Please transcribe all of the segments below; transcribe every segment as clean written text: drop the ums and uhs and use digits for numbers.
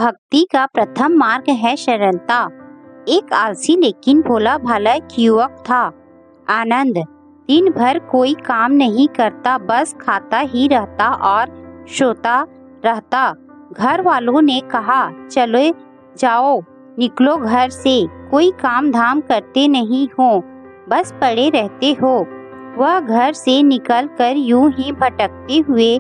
भक्ति का प्रथम मार्ग है सरलता। एक आलसी लेकिन भोला भाला एक युवक था। आनंद दिन भर कोई काम नहीं करता, बस खाता ही रहता और सोता रहता। घर वालों ने कहा, चलो जाओ, निकलो घर से, कोई काम धाम करते नहीं हो, बस पड़े रहते हो। वह घर से निकलकर यूं ही भटकते हुए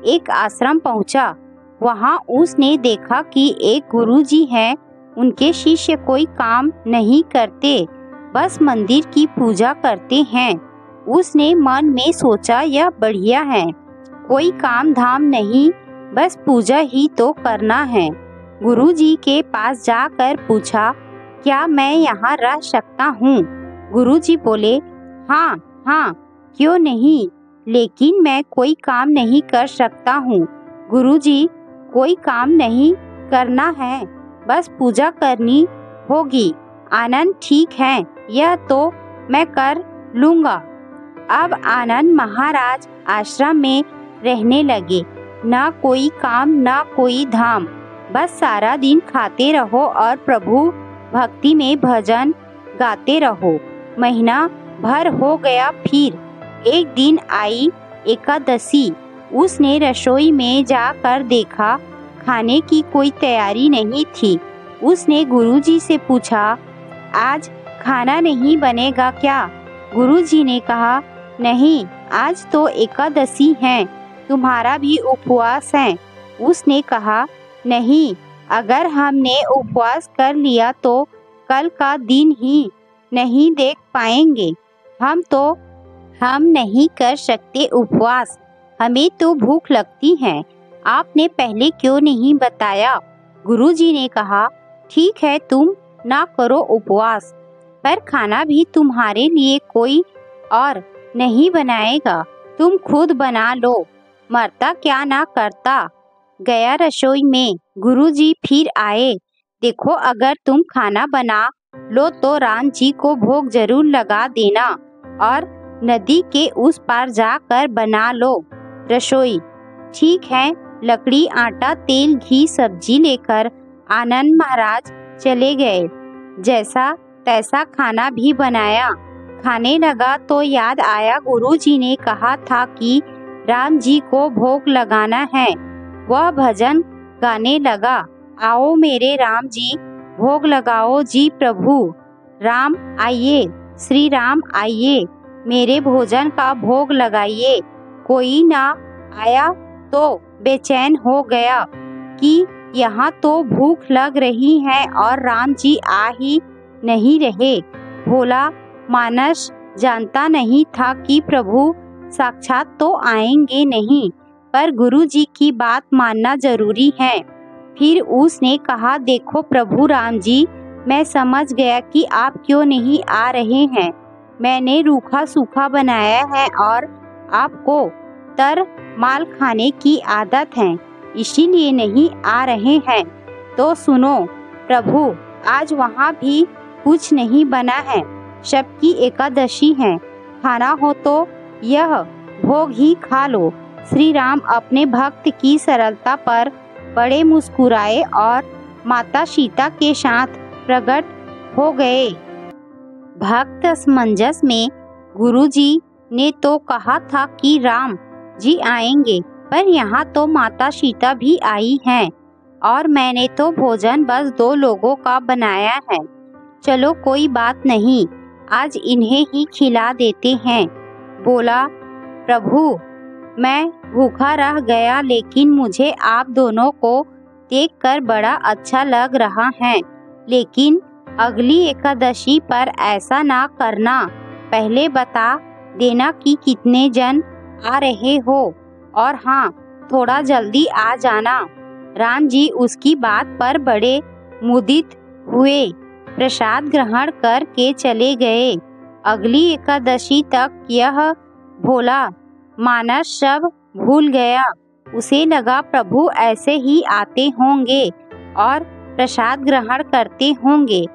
एक आश्रम पहुंचा। वहां उसने देखा कि एक गुरुजी हैं। उनके शिष्य कोई काम नहीं करते, बस मंदिर की पूजा करते हैं। उसने मन में सोचा, यह बढ़िया है, कोई काम धाम नहीं, बस पूजा ही तो करना है। गुरुजी के पास जाकर पूछा, क्या मैं यहाँ रह सकता हूँ? गुरुजी बोले, हाँ हाँ, क्यों नहीं, लेकिन मैं कोई काम नहीं कर सकता हूँ। गुरुजी, कोई काम नहीं करना है, बस पूजा करनी होगी। आनंद, ठीक है, यह तो मैं कर लूँगा। अब आनंद महाराज आश्रम में रहने लगे। ना कोई काम, ना कोई धाम, बस सारा दिन खाते रहो और प्रभु भक्ति में भजन गाते रहो। महीना भर हो गया। फिर एक दिन आई एकादशी। उसने रसोई में जाकर देखा, खाने की कोई तैयारी नहीं थी। उसने गुरुजी से पूछा, आज खाना नहीं बनेगा क्या? गुरुजी ने कहा, नहीं, आज तो एकादशी है, तुम्हारा भी उपवास है। उसने कहा, नहीं, अगर हमने उपवास कर लिया तो कल का दिन ही नहीं देख पाएंगे। हम नहीं कर सकते उपवास, हमें तो भूख लगती है। आपने पहले क्यों नहीं बताया? गुरुजी ने कहा, ठीक है, तुम ना करो उपवास, पर खाना भी तुम्हारे लिए कोई और नहीं बनाएगा, तुम खुद बना लो। मरता क्या ना करता। गया रसोई में। गुरुजी फिर आए। देखो, अगर तुम खाना बना लो तो राम जी को भोग जरूर लगा देना और नदी के उस पार जाकर बना लो। रसोई, ठीक है। लकड़ी, आटा, तेल, घी, सब्जी लेकर आनंद महाराज चले गए। जैसा तैसा खाना भी बनाया। खाने लगा तो याद आया, गुरुजी ने कहा था कि राम जी को भोग लगाना है। वह भजन गाने लगा, आओ मेरे राम जी, भोग लगाओ जी प्रभु। राम आइए, श्री राम आइए, मेरे भोजन का भोग लगाइए। कोई ना आया तो बेचैन हो गया कि यहाँ तो भूख लग रही है और राम जी आ ही नहीं रहे। भोला मानस जानता नहीं था कि प्रभु साक्षात तो आएंगे नहीं, पर गुरुजी की बात मानना जरूरी है। फिर उसने कहा, देखो प्रभु राम जी, मैं समझ गया कि आप क्यों नहीं आ रहे हैं। मैंने रूखा सूखा बनाया है और आपको तर माल खाने की आदत है, इसीलिए नहीं आ रहे हैं। तो सुनो प्रभु, आज वहाँ भी कुछ नहीं बना है, सबकी एकादशी है, खाना हो तो यह भोग ही खा लो। श्री राम अपने भक्त की सरलता पर बड़े मुस्कुराए और माता सीता के साथ प्रकट हो गए। भक्त असमंजस में, गुरुजी ने तो कहा था कि राम जी आएंगे, पर यहाँ तो माता सीता भी आई हैं और मैंने तो भोजन बस 2 लोगों का बनाया है। चलो कोई बात नहीं, आज इन्हें ही खिला देते हैं। बोला, प्रभु मैं भूखा रह गया, लेकिन मुझे आप दोनों को देखकर बड़ा अच्छा लग रहा है। लेकिन अगली एकादशी पर ऐसा ना करना, पहले बता देना कि कितने जन आ रहे हो, और हाँ, थोड़ा जल्दी आ जाना। राम जी उसकी बात पर बड़े मुदित हुए, प्रसाद ग्रहण करके चले गए। अगली एकादशी तक यह भोला मानस सब भूल गया। उसे लगा प्रभु ऐसे ही आते होंगे और प्रसाद ग्रहण करते होंगे।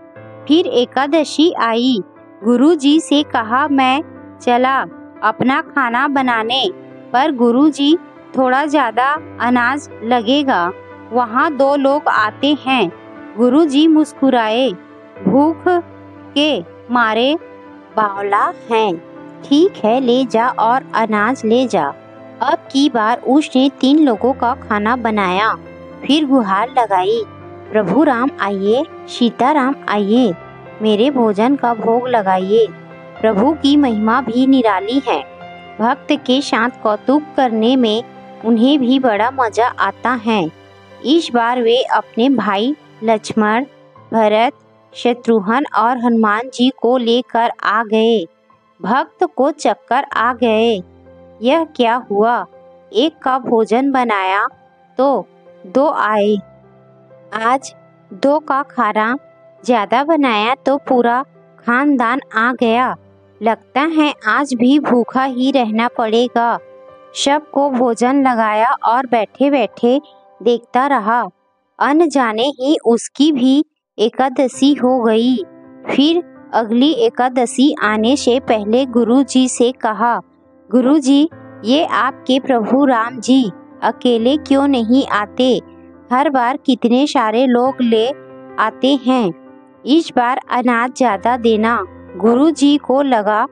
फिर एकादशी आई। गुरुजी से कहा, मैं चला अपना खाना बनाने, पर गुरुजी, थोड़ा ज्यादा अनाज लगेगा, वहाँ 2 लोग आते हैं। गुरुजी मुस्कुराए, भूख के मारे बावला है। ठीक है, ले जा और अनाज ले जा। अब की बार उसने 3 लोगों का खाना बनाया, फिर गुहार लगाई, प्रभु राम आइए, सीताराम आइए, मेरे भोजन का भोग लगाइए। प्रभु की महिमा भी निराली है। भक्त के साथ कौतुक करने में उन्हें भी बड़ा मजा आता है। इस बार वे अपने भाई लक्ष्मण, भरत, शत्रुघ्न और हनुमान जी को लेकर आ गए। भक्त को चक्कर आ गए। यह क्या हुआ? एक का भोजन बनाया तो 2 आए। आज 2 का खाना ज्यादा बनाया तो पूरा खानदान आ गया। लगता है आज भी भूखा ही रहना पड़ेगा। सबको भोजन लगाया और बैठे बैठे देखता रहा। अनजाने ही उसकी भी एकादशी हो गई। फिर अगली एकादशी आने से पहले गुरुजी से कहा, गुरुजी, ये आपके प्रभु राम जी अकेले क्यों नहीं आते? हर बार कितने सारे लोग ले आते हैं। इस बार अनाज ज्यादा देना। गुरुजी को लगा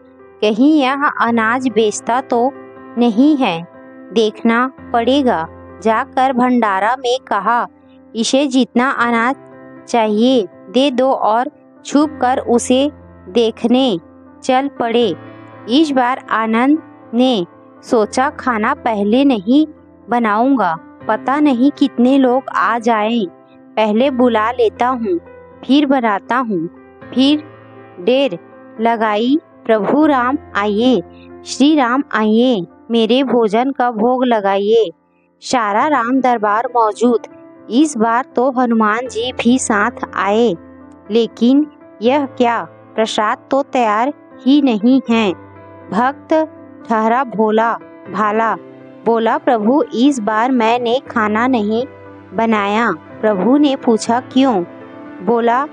कहीं यह अनाज बेचता तो नहीं है, देखना पड़ेगा। जाकर भंडारा में कहा, इसे जितना अनाज चाहिए दे दो और छुप कर उसे देखने चल पड़े। इस बार आनंद ने सोचा, खाना पहले नहीं बनाऊंगा, पता नहीं कितने लोग आ जाएं। पहले बुला लेता हूँ, फिर बनाता हूँ। फिर देर लगाई, प्रभु राम आइए, श्री राम आइए, मेरे भोजन का भोग लगाइए। सारा राम दरबार मौजूद। इस बार तो हनुमान जी भी साथ आए। लेकिन यह क्या, प्रसाद तो तैयार ही नहीं है। भक्त ठहरा भोला भाला, बोला, प्रभु इस बार मैंने खाना नहीं बनाया। प्रभु ने पूछा, क्यों? बोला,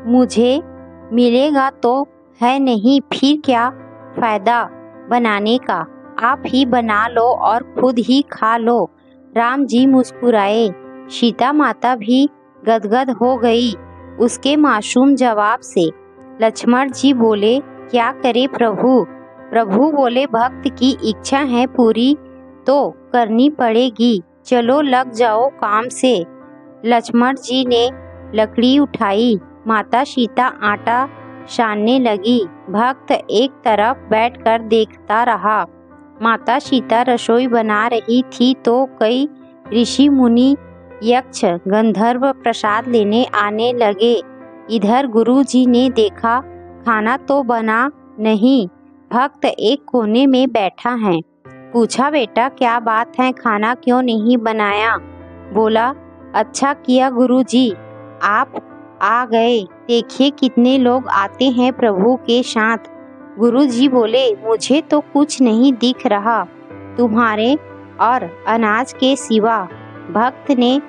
मुझे मिलेगा तो है नहीं, फिर क्या फायदा बनाने का? आप ही बना लो और खुद ही खा लो। राम जी मुस्कुराए। सीता माता भी गदगद हो गई उसके मासूम जवाब से। लक्ष्मण जी बोले, क्या करे प्रभु? प्रभु बोले, भक्त की इच्छा है पूरी तो करनी पड़ेगी, चलो लग जाओ काम से। लक्ष्मण जी ने लकड़ी उठाई, माता सीता आटा सानने लगी। भक्त एक तरफ बैठकर देखता रहा। माता सीता रसोई बना रही थी तो कई ऋषि मुनि यक्ष गंधर्व प्रसाद लेने आने लगे। इधर गुरुजी ने देखा खाना तो बना नहीं, भक्त एक कोने में बैठा है। पूछा, बेटा क्या बात है, खाना क्यों नहीं बनाया? बोला, अच्छा किया गुरुजी आप आ गए, देखिए कितने लोग आते हैं प्रभु के साथ। गुरुजी बोले, मुझे तो कुछ नहीं दिख रहा तुम्हारे और अनाज के सिवा। भक्त ने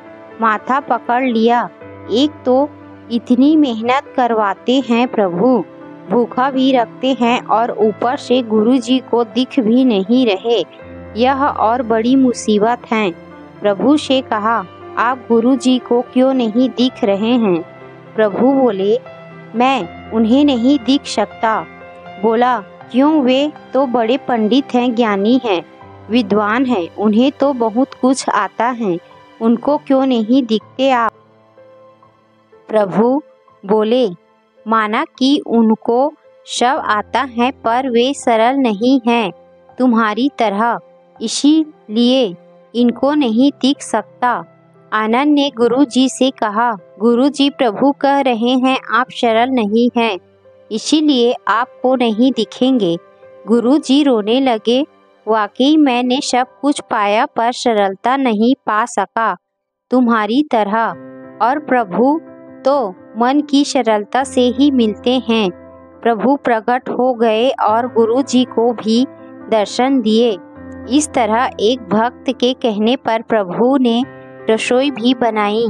माथा पकड़ लिया। एक तो इतनी मेहनत करवाते हैं प्रभु, भूखा भी रखते हैं और ऊपर से गुरुजी को दिख भी नहीं रहे, यह और बड़ी मुसीबत है। प्रभु से कहा, आप गुरुजी को क्यों नहीं दिख रहे हैं? प्रभु बोले, मैं उन्हें नहीं दिख सकता। बोला, क्यों? वे तो बड़े पंडित हैं, ज्ञानी हैं, विद्वान हैं, उन्हें तो बहुत कुछ आता है, उनको क्यों नहीं दिखते आप? प्रभु बोले, माना कि उनको सब आता है पर वे सरल नहीं हैं तुम्हारी तरह, इसीलिए इनको नहीं दिख सकता। आनंद ने गुरुजी से कहा, गुरुजी प्रभु कह रहे हैं आप सरल नहीं हैं, इसीलिए आपको नहीं दिखेंगे। गुरुजी रोने लगे, वाकई मैंने सब कुछ पाया पर सरलता नहीं पा सका तुम्हारी तरह, और प्रभु तो मन की सरलता से ही मिलते हैं। प्रभु प्रकट हो गए और गुरुजी को भी दर्शन दिए। इस तरह एक भक्त के कहने पर प्रभु ने रसोई भी बनाई।